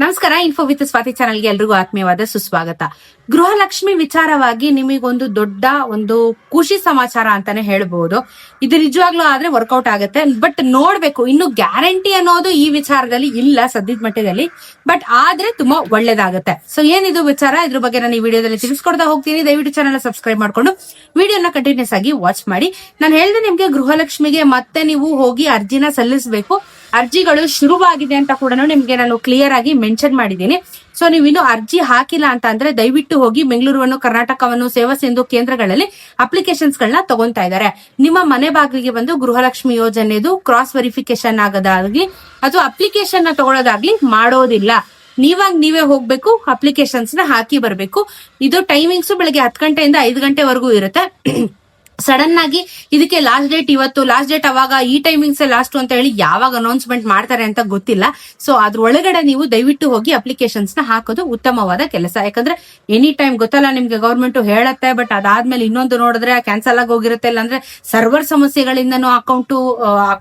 ನಮಸ್ಕಾರ. Info with Swati ಚಾನಲ್ಗೆ ಎಲ್ರಿಗೂ ಆತ್ಮೀಯವಾದ ಸುಸ್ವಾಗತ. ಗೃಹಲಕ್ಷ್ಮಿ ವಿಚಾರವಾಗಿ ನಿಮಗೊಂದು ದೊಡ್ಡ ಒಂದು ಖುಷಿ ಸಮಾಚಾರ ಅಂತಾನೆ ಹೇಳ್ಬಹುದು. ಇದು ನಿಜವಾಗ್ಲೂ ಆದ್ರೆ ವರ್ಕೌಟ್ ಆಗುತ್ತೆ. ಬಟ್ ನೋಡ್ಬೇಕು, ಇನ್ನು ಗ್ಯಾರಂಟಿ ಅನ್ನೋದು ಈ ವಿಚಾರದಲ್ಲಿ ಇಲ್ಲ ಸದ್ಯದ ಮಟ್ಟದಲ್ಲಿ. ಬಟ್ ಆದ್ರೆ ತುಂಬಾ ಒಳ್ಳೇದಾಗುತ್ತೆ. ಸೊ ಏನಿದು ವಿಚಾರ, ಇದ್ರ ಬಗ್ಗೆ ನಾನು ಈ ವಿಡಿಯೋದಲ್ಲಿ ತಿಳಿಸ್ಕೊಡ್ತಾ ಹೋಗ್ತೀನಿ. ದಯವಿಟ್ಟು ಚಾನಲ್ ಸಬ್ಸ್ಕ್ರೈಬ್ ಮಾಡ್ಕೊಂಡು ವಿಡಿಯೋನ ಕಂಟಿನ್ಯೂಸ್ ಆಗಿ ವಾಚ್ ಮಾಡಿ. ನಾನು ಹೇಳಿದೆ ನಿಮ್ಗೆ ಗೃಹಲಕ್ಷ್ಮಿಗೆ ಮತ್ತೆ ನೀವು ಹೋಗಿ ಅರ್ಜಿನ ಸಲ್ಲಿಸಬೇಕು. ಅರ್ಜಿಗಳು ಶುರುವಾಗಿದೆ ಅಂತ ಕೂಡ ನಿಮ್ಗೆ ನಾನು ಕ್ಲಿಯರ್ ಆಗಿ ಮೆನ್ಷನ್ ಮಾಡಿದ್ದೀನಿ. ಸೊ ನೀವು ಇನ್ನು ಅರ್ಜಿ ಹಾಕಿಲ್ಲ ಅಂತ ಅಂದ್ರೆ ದಯವಿಟ್ಟು ಹೋಗಿ ಬೆಂಗಳೂರು ಕರ್ನಾಟಕವನ್ನು ಸೇವಾ ಸಿಂಧು ಕೇಂದ್ರಗಳಲ್ಲಿ ಅಪ್ಲಿಕೇಶನ್ಸ್ ಗಳನ್ನ ತಗೊಂತಾ ಇದ್ದಾರೆ. ನಿಮ್ಮ ಮನೆ ಬಾಗಿಲಿಗೆ ಬಂದು ಗೃಹಲಕ್ಷ್ಮಿ ಯೋಜನೆದು ಕ್ರಾಸ್ ವೆರಿಫಿಕೇಶನ್ ಆಗೋದಾಗ್ಲಿ ಅಥವಾ ಅಪ್ಲಿಕೇಶನ್ ನ ತಗೊಳ್ಳೋದಾಗ್ಲಿ ಮಾಡೋದಿಲ್ಲ. ನೀವೇ ಹೋಗ್ಬೇಕು, ಅಪ್ಲಿಕೇಶನ್ಸ್ ನ ಹಾಕಿ ಬರ್ಬೇಕು. ಇದು ಟೈಮಿಂಗ್ಸ್ ಬೆಳಗ್ಗೆ 10 ಗಂಟೆಯಿಂದ 5 ಗಂಟೆವರೆಗೂ ಇರುತ್ತೆ. ಸಡನ್ ಆಗಿ ಇದಕ್ಕೆ ಲಾಸ್ಟ್ ಡೇಟ್ ಇವತ್ತು, ಲಾಸ್ಟ್ ಡೇಟ್ ಅವಾಗ, ಈ ಟೈಮಿಂಗ್ಸ್ ಲಾಸ್ಟ್ ಅಂತ ಹೇಳಿ ಯಾವಾಗ ಅನೌನ್ಸ್ಮೆಂಟ್ ಮಾಡ್ತಾರೆ ಅಂತ ಗೊತ್ತಿಲ್ಲ. ಸೊ ಅದ್ರ ಒಳಗಡೆ ನೀವು ದಯವಿಟ್ಟು ಹೋಗಿ ಅಪ್ಲಿಕೇಶನ್ಸ್ ನ ಹಾಕೋದು ಉತ್ತಮವಾದ ಕೆಲಸ. ಯಾಕಂದ್ರೆ ಎನಿ ಟೈಮ್ ಗೊತ್ತಲ್ಲ ನಿಮ್ಗೆ, ಗವರ್ಮೆಂಟ್ ಹೇಳತ್ತೆ, ಬಟ್ ಅದಾದ್ಮೇಲೆ ಇನ್ನೊಂದು ನೋಡಿದ್ರೆ ಕ್ಯಾನ್ಸಲ್ ಆಗಿ ಹೋಗಿರುತ್ತೆ. ಇಲ್ಲಾಂದ್ರೆ ಸರ್ವರ್ ಸಮಸ್ಯೆಗಳಿಂದನೂ ಅಕೌಂಟ್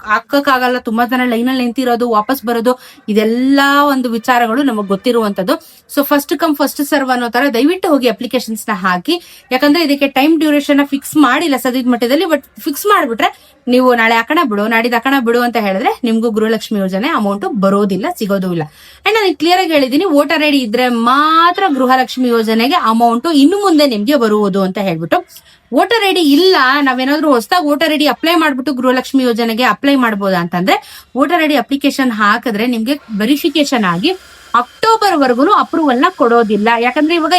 ಹಾಕಕ್ಕಾಗಲ್ಲ, ತುಂಬಾ ಜನ ಲೈನ್ ಅಲ್ಲಿ ನಿಂತಿರೋದು, ವಾಪಸ್ ಬರೋದು, ಇದೆಲ್ಲಾ ಒಂದು ವಿಚಾರಗಳು ನಮಗ್ ಗೊತ್ತಿರುವಂತದ್ದು. So first come first serve ಅನ್ನೋ ತರ ದಯವಿಟ್ಟು ಹೋಗಿ ಅಪ್ಲಿಕೇಶನ್ಸ್ ನ ಹಾಕಿ. ಯಾಕಂದ್ರೆ ಇದಕ್ಕೆ ಟೈಮ್ ಡ್ಯೂರೇಷನ್ ಫಿಕ್ಸ್ ಮಾಡಿಲ್ಲ ಸದ್ಯದ ಮಟ್ಟದಲ್ಲಿ. ಬಟ್ ಫಿಕ್ಸ್ ಮಾಡ್ಬಿಟ್ರೆ ನೀವು ನಾಳೆ ಹಾಕೋಣ ಬಿಡು, ನಾಡಿದ್ದು ಹಾಕೋಣ ಬಿಡು ಅಂತ ಹೇಳಿದ್ರೆ ನಿಮ್ಗೂ ಗೃಹಲಕ್ಷ್ಮಿ ಯೋಜನೆ ಅಮೌಂಟ್ ಬರೋದಿಲ್ಲ, ಸಿಗೋದು ಇಲ್ಲ. ಅಂಡ್ ನಾನು ಕ್ಲಿಯರ್ ಆಗಿ ಹೇಳಿದೀನಿ, ವೋಟರ್ ಐಡಿ ಇದ್ರೆ ಮಾತ್ರ ಗೃಹಲಕ್ಷ್ಮಿ ಯೋಜನೆಗೆ ಅಮೌಂಟ್ ಇನ್ನು ಮುಂದೆ ನಿಮ್ಗೆ ಬರುವುದು ಅಂತ ಹೇಳ್ಬಿಟ್ಟು. ವೋಟರ್ ಐಡಿ ಇಲ್ಲ, ನಾವೇನಾದ್ರೂ ಹೊಸದಾಗಿ ವೋಟರ್ ಐಡಿ ಅಪ್ಲೈ ಮಾಡ್ಬಿಟ್ಟು ಗೃಹಲಕ್ಷ್ಮಿ ಯೋಜನೆಗೆ ಅಪ್ಲೈ ಮಾಡಬಹುದಾ ಅಂತಂದ್ರೆ, ವೋಟರ್ ಐಡಿ ಅಪ್ಲಿಕೇಶನ್ ಹಾಕಿದ್ರೆ ನಿಮ್ಗೆ ವೆರಿಫಿಕೇಶನ್ ಆಗಿ ಅಕ್ಟೋಬರ್ ವರ್ಗು ಅಪ್ರೂವಲ್ ನ ಕೊಡೋದಿಲ್ಲ. ಯಾಕಂದ್ರೆ ಇವಾಗ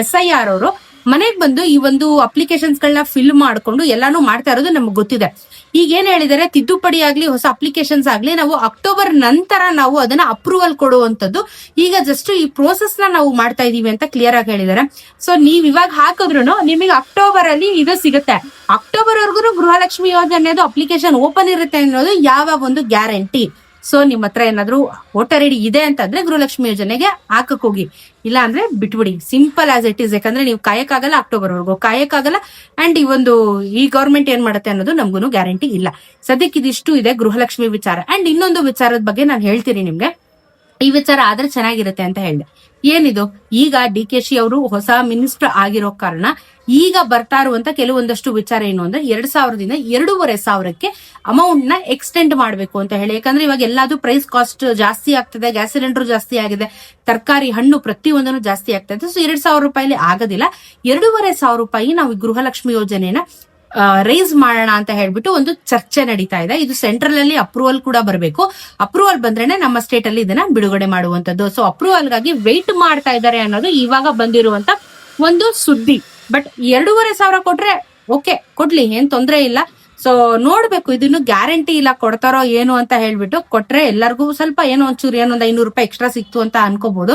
SIR ಅವರು ಮನೆಗ್ ಬಂದು ಈ ಒಂದು ಅಪ್ಲಿಕೇಶನ್ಸ್ ಗಳನ್ನ ಫಿಲ್ ಮಾಡ್ಕೊಂಡು ಎಲ್ಲಾನು ಮಾಡ್ತಾ ಇರೋದು ನಮ್ಗೆ ಗೊತ್ತಿದೆ. ಈಗ ಏನ್ ಹೇಳಿದಾರೆ, ತಿದ್ದುಪಡಿ ಆಗ್ಲಿ ಹೊಸ ಅಪ್ಲಿಕೇಶನ್ಸ್ ಆಗ್ಲಿ ನಾವು ಅಕ್ಟೋಬರ್ ನಂತರ ನಾವು ಅದನ್ನ ಅಪ್ರೂವಲ್ ಕೊಡುವಂತದ್ದು. ಈಗ ಜಸ್ಟ್ ಈ ಪ್ರೋಸೆಸ್ ನ ನಾವು ಮಾಡ್ತಾ ಇದೀವಿ ಅಂತ ಕ್ಲಿಯರ್ ಆಗಿ ಹೇಳಿದಾರೆ. ಸೊ ನೀವ್ ಇವಾಗ ಹಾಕಿದ್ರು ನಿಮಗೆ ಅಕ್ಟೋಬರ್ ಅಲ್ಲಿ ಇದು ಸಿಗುತ್ತೆ. ಅಕ್ಟೋಬರ್ ವರ್ಗು ಗೃಹಲಕ್ಷ್ಮಿ ಯೋಜನೆದು ಅಪ್ಲಿಕೇಶನ್ ಓಪನ್ ಇರುತ್ತೆ ಅನ್ನೋದು ಯಾವ ಒಂದು ಗ್ಯಾರಂಟಿ. ಸೊ ನಿಮ್ ಹತ್ರ ಏನಾದ್ರು ವೋಟರ್ ಐಡಿ ಇದೆ ಅಂತಂದ್ರೆ ಗೃಹಲಕ್ಷ್ಮಿ ಯೋಜನೆಗೆ ಹಾಕಕ್ ಹೋಗಿ, ಇಲ್ಲ ಅಂದ್ರೆ ಬಿಟ್ಬಿಡಿ. Simple as it is. ಯಾಕಂದ್ರೆ ನೀವು ಕಾಯಕ್ಕಾಗಲ್ಲ, ಅಕ್ಟೋಬರ್ ವರ್ಗು ಕಾಯಕ್ಕಾಗಲ್ಲ. ಅಂಡ್ ಈ ಗವರ್ಮೆಂಟ್ ಏನ್ ಮಾಡುತ್ತೆ ಅನ್ನೋದು ನಮ್ಗೂ ಗ್ಯಾರಂಟಿ ಇಲ್ಲ. ಸದ್ಯಕ್ಕೆ ಇದಿಷ್ಟು ಇದೆ ಗೃಹಲಕ್ಷ್ಮಿ ವಿಚಾರ. ಅಂಡ್ ಇನ್ನೊಂದು ವಿಚಾರದ ಬಗ್ಗೆ ನಾನು ಹೇಳ್ತೀನಿ ನಿಮ್ಗೆ. ಈ ವಿಚಾರ ಆದ್ರೆ ಚೆನ್ನಾಗಿರುತ್ತೆ ಅಂತ ಹೇಳಿದೆ. ಏನಿದು, ಈಗ DKಶಿ ಅವರು ಹೊಸ ಮಿನಿಸ್ಟರ್ ಆಗಿರೋ ಕಾರಣ ಈಗ ಬರ್ತಾ ಇರುವಂತ ಕೆಲವೊಂದಷ್ಟು ವಿಚಾರ ಏನು ಅಂದ್ರೆ, 2000ದಿಂದ 2500ಕ್ಕೆ ಅಮೌಂಟ್ ನ ಎಕ್ಸ್ಟೆಂಡ್ ಮಾಡ್ಬೇಕು ಅಂತ ಹೇಳಿ. ಯಾಕಂದ್ರೆ ಇವಾಗ ಎಲ್ಲಾದ್ರೂ ಪ್ರೈಸ್ ಕಾಸ್ಟ್ ಜಾಸ್ತಿ ಆಗ್ತದೆ, ಗ್ಯಾಸ್ ಸಿಲಿಂಡರ್ ಜಾಸ್ತಿ ಆಗಿದೆ, ತರಕಾರಿ ಹಣ್ಣು ಪ್ರತಿಯೊಂದನ್ನು ಜಾಸ್ತಿ ಆಗ್ತದೆ. ಸೊ 2000 ರೂಪಾಯಿಲಿ ಆಗೋದಿಲ್ಲ, 2500 ರೂಪಾಯಿ ನಾವು ಗೃಹಲಕ್ಷ್ಮಿ ಯೋಜನೆನ ರೈಸ್ ಮಾಡೋಣ ಅಂತ ಹೇಳ್ಬಿಟ್ಟು ಒಂದು ಚರ್ಚೆ ನಡೀತಾ ಇದೆ. ಇದು ಸೆಂಟ್ರಲ್ ಅಲ್ಲಿ ಅಪ್ರೂವಲ್ ಕೂಡ ಬರಬೇಕು. ಅಪ್ರೂವಲ್ ಬಂದ್ರೇನೆ ನಮ್ಮ ಸ್ಟೇಟ್ ಅಲ್ಲಿ ಇದನ್ನ ಬಿಡುಗಡೆ ಮಾಡುವಂತದ್ದು. ಸೊ ಅಪ್ರೂವಲ್ ಗಾಗಿ ವೆಯ್ಟ್ ಮಾಡ್ತಾ ಇದ್ದಾರೆ ಅನ್ನೋದು ಇವಾಗ ಬಂದಿರುವಂತ ಒಂದು ಸುದ್ದಿ. ಬಟ್ 2500 ಕೊಟ್ರೆ ಓಕೆ, ಕೊಡ್ಲಿ, ಏನ್ ತೊಂದ್ರೆ ಇಲ್ಲ. ಸೊ ನೋಡ್ಬೇಕು, ಇದನ್ನು ಗ್ಯಾರಂಟಿ ಇಲ್ಲ ಕೊಡ್ತಾರೋ ಏನು ಅಂತ ಹೇಳ್ಬಿಟ್ಟು. ಕೊಟ್ರೆ ಎಲ್ಲರಿಗೂ ಸ್ವಲ್ಪ ಏನೋ ಒಂಚೂರು ಏನೊಂದ್ 500 ರೂಪಾಯಿ ಎಕ್ಸ್ಟ್ರಾ ಸಿಕ್ತು ಅಂತ ಅನ್ಕೋಬಹುದು,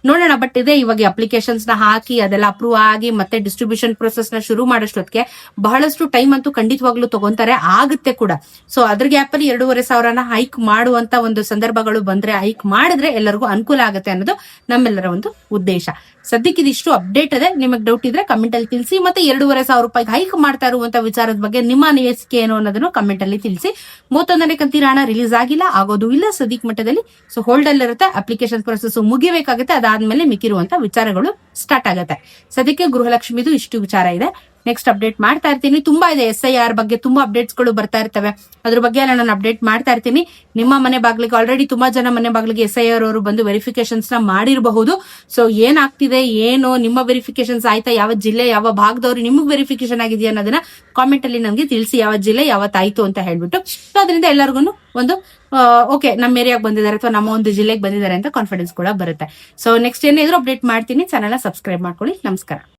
ನೋಡೋಣ. ಬಟ್ ಇದೆ, ಇವಾಗ ಅಪ್ಲಿಕೇಶನ್ಸ್ ನ ಹಾಕಿ ಅದೆಲ್ಲ ಅಪ್ರೂವ್ ಆಗಿ ಮತ್ತೆ ಡಿಸ್ಟ್ರಿಬ್ಯೂಷನ್ ಪ್ರೊಸೆಸ್ ನ ಶುರು ಮಾಡೋಷ್ಟೊತ್ತಿಗೆ ಬಹಳಷ್ಟು ಟೈಮ್ ಅಂತೂ ಖಂಡಿತವಾಗ್ಲೂ ತಗೊಂತಾರೆ, ಆಗುತ್ತೆ ಕೂಡ. ಸೊ ಅದ್ರ ಗ್ಯಾಪ್ ಅಲ್ಲಿ 2500ನ ಹೈಕ್ ಮಾಡುವಂತ ಒಂದು ಸಂದರ್ಭಗಳು ಬಂದ್ರೆ, ಹೈಕ್ ಮಾಡಿದ್ರೆ ಎಲ್ಲರಿಗೂ ಅನುಕೂಲ ಆಗುತ್ತೆ ಅನ್ನೋದು ನಮ್ಮೆಲ್ಲರ ಒಂದು ಉದ್ದೇಶ. ಸದ್ಯಕ್ಕೆ ಇದಿಷ್ಟು ಅಪ್ಡೇಟ್ ಇದೆ. ನಿಮಗೆ ಡೌಟ್ ಇದ್ರೆ ಕಮೆಂಟ್ ಅಲ್ಲಿ ತಿಳಿಸಿ. ಮತ್ತೆ 2500 ರೂಪಾಯಿಗೆ ಹೈಕ್ ಮಾಡ್ತಾ ಇರುವಂತ ವಿಚಾರದ ಬಗ್ಗೆ ನಿಮ್ಮ ಅನಿಸಿಕೆ ಏನು ಅನ್ನೋದನ್ನು ಕಮೆಂಟ್ ಅಲ್ಲಿ ತಿಳಿಸಿ. 31ನೇ ಕಂತಿನ ಹಣ ರಿಲೀಸ್ ಆಗಿಲ್ಲ, ಆಗೋದು ಇಲ್ಲ ಸದ್ಯಕ್ ಮಟ್ಟದಲ್ಲಿ. ಸೊ ಹೋಲ್ಡ್ ಅಲ್ಲಿ ಇರುತ್ತೆ, ಅಪ್ಲಿಕೇಶನ್ ಪ್ರೊಸೆಸ್ ಮುಗಿಬೇಕಾಗುತ್ತೆ. ಅದಾದ್ಮೇಲೆ ಮಿಕ್ಕಿರುವಂತ ವಿಚಾರಗಳು ಸ್ಟಾರ್ಟ್ ಆಗುತ್ತೆ. ಸದ್ಯಕ್ಕೆ ಗೃಹಲಕ್ಷ್ಮಿದು ಇಷ್ಟು ವಿಚಾರ ಇದೆ. ನೆಕ್ಸ್ಟ್ ಅಪ್ಡೇಟ್ ಮಾಡ್ತಾ ಇರ್ತೀನಿ. ತುಂಬಾ ಇದೆ, SIR ಬಗ್ಗೆ ತುಂಬಾ ಅಪ್ಡೇಟ್ಸ್ ಗಳು ಬರ್ತಾ ಇರ್ತವೆ. ಅದ್ರ ಬಗ್ಗೆ ಎಲ್ಲ ನಾನು ಅಪ್ಡೇಟ್ ಮಾಡ್ತಾ ಇರ್ತೀನಿ. ನಿಮ್ಮ ಮನೆ ಬಾಗ್ಲಿಗೆ ಆಲ್ರೆಡಿ ತುಂಬಾ ಜನ ಮನೆ ಬಾಗ್ಲಿಗೆ SIR ಅವರು ಬಂದು ವೆರಿಫಿಕೇಶನ್ಸ್ ನ ಮಾಡಿರಬಹುದು. ಸೊ ಏನಾಗ್ತಿದೆ, ಏನು ನಿಮ್ಮ ವೆರಿಫಿಕೇಶನ್ಸ್ ಆಯ್ತಾ, ಯಾವ ಜಿಲ್ಲೆ ಯಾವ ಭಾಗದವ್ರು ನಿಮ್ಗೆ ವೆರಿಫಿಕೇಶನ್ ಆಗಿದೆಯಾ ಅನ್ನೋದನ್ನ ಕಾಮೆಂಟ್ ಅಲ್ಲಿ ನಮ್ಗೆ ತಿಳಿಸಿ, ಯಾವ ಜಿಲ್ಲೆ ಯಾವತ್ತಾಯ್ತು ಅಂತ ಹೇಳ್ಬಿಟ್ಟು. ಸೊ ಅದರಿಂದ ಎಲ್ಲರಿಗೂ ಒಂದು ಓಕೆ, ನಮ್ಮ ಏರಿಯಾಗೆ ಬಂದಿದ್ದಾರೆ ಅಥವಾ ನಮ್ಮ ಒಂದು ಜಿಲ್ಲೆಗೆ ಬಂದಿದ್ದಾರೆ ಅಂತ ಕಾನ್ಫಿಡೆನ್ಸ್ ಕೂಡ ಬರುತ್ತೆ. ಸೊ ನೆಕ್ಸ್ಟ್ ಏನಾದ್ರು ಅಪ್ಡೇಟ್ ಮಾಡ್ತೀನಿ. ಚಾನೆಲ್ ಸಬ್ಸ್ಕ್ರೈಬ್ ಮಾಡ್ಕೊಳ್ಳಿ. ನಮಸ್ಕಾರ.